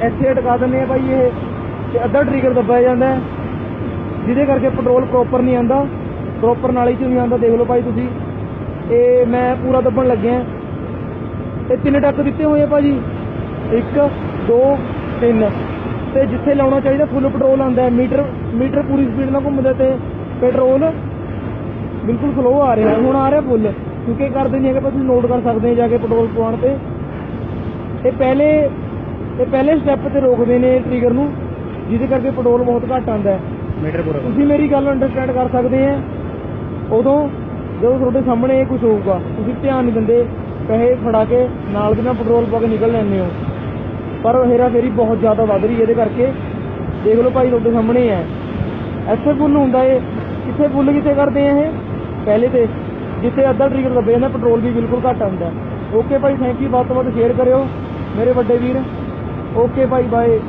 ਇੱਥੇ ਅਟਕਾ ਦਿੰਦੇ ਆ ਭਾਈ ਇਹ, ਤੇ ਅੱਧਾ ਟ੍ਰਿਗਰ ਦੱਬਿਆ ਜਾਂਦਾ ਜਿਹਦੇ ਕਰਕੇ ਪੈਟਰੋਲ ਪ੍ਰੋਪਰ ਨਹੀਂ ਆਉਂਦਾ, ਪ੍ਰੋਪਰ ਨਾਲੀ 'ਚ ਨਹੀਂ ਆਉਂਦਾ। ਦੇਖ ਲਓ ਭਾਈ ਤੁਸੀਂ, ਇਹ ਮੈਂ ਪੂਰਾ ਦੱਬਣ ਲੱਗਿਆ। ਇਹ 3 ਟੱਕ ਦਿੱਤੇ ਹੋਏ ਆ ਭਾਜੀ, 1 2 3, ਤੇ ਜਿੱਥੇ ਲਾਉਣਾ ਚਾਹੀਦਾ ਫੁੱਲ ਪੈਟਰੋਲ ਆਉਂਦਾ। ਮੀਟਰ ਪੂਰੀ ਸਪੀਡ ਨਾਲ ਘੁੰਮਦਾ ਤੇ ਪੈਟਰੋਲ ਬਿਲਕੁਲ ਸਲੋ ਆ ਰਿਹਾ। ਹੁਣ ਆ ਰਿਹਾ ਫੁੱਲ, ਕਿਉਂਕਿ ਇਹ ਕਰਦੇ ਨਹੀਂ ਹੈਗੇ, ਪਰ ਤੁਸੀਂ ਨੋਟ ਕਰ ਸਕਦੇ ਹੋ ਜਾ ਕੇ ਪੈਟਰੋਲ ਪਵਾਉਣ ਤੇ। ਇਹ ਪਹਿਲੇ ਸਟੈਪ ਤੇ ਰੋਕਦੇ ਨੇ ਟ੍ਰਿਗਰ ਨੂੰ, ਜਿਹਦੇ ਕਰਕੇ ਪੈਟਰੋਲ ਬਹੁਤ ਘੱਟ ਆਉਂਦਾ ਮੀਟਰ ਪੂਰਾ। ਤੁਸੀਂ ਮੇਰੀ ਗੱਲ ਅੰਡਰਸਟੈਂਡ ਕਰ ਸਕਦੇ ਆ ਉਦੋਂ ਜਦੋਂ ਤੁਹਾਡੇ ਸਾਹਮਣੇ ਇਹ ਕੁਝ ਹੋਊਗਾ। ਤੁਸੀਂ ਧਿਆਨ ਨਹੀਂ ਦਿੰਦੇ, ਪੈਸੇ ਫੜਾ ਕੇ ਨਾਲ ਦੀ ਨਾਲ ਪੈਟਰੋਲ ਪਾ ਕੇ ਨਿਕਲ ਲੈਂਦੇ ਹੋ, ਪਰ ਹੇਰਾਫੇਰੀ ਬਹੁਤ ਜ਼ਿਆਦਾ ਵੱਧ ਰਹੀ ਹੈ ਇਹਦੇ ਕਰਕੇ। ਦੇਖ ਲਓ ਭਾਈ ਤੁਹਾਡੇ ਸਾਹਮਣੇ ਹੈ, ਇੱਥੇ ਫੁੱਲ ਹੁੰਦਾ ਇਹ, ਕਿੱਥੇ ਫੁੱਲ ਕਿੱਥੇ ਕਰਦੇ ਆ ਇਹ ਪਹਿਲੇ ਤੇ, ਜਿੱਥੇ ਅੱਧਾ ਟ੍ਰਿਗਰ ਦੱਬੇ ਜਾਂਦਾ ਪੈਟਰੋਲ ਵੀ ਬਿਲਕੁਲ ਘੱਟ ਆਉਂਦਾ। Okay Bhai, thank you. ਵੱਧ ਤੋਂ ਵੱਧ ਸ਼ੇਅਰ ਕਰਿਓ ਮੇਰੇ ਵੱਡੇ ਵੀਰ। ਓਕੇ ਭਾਈ, ਬਾਏ।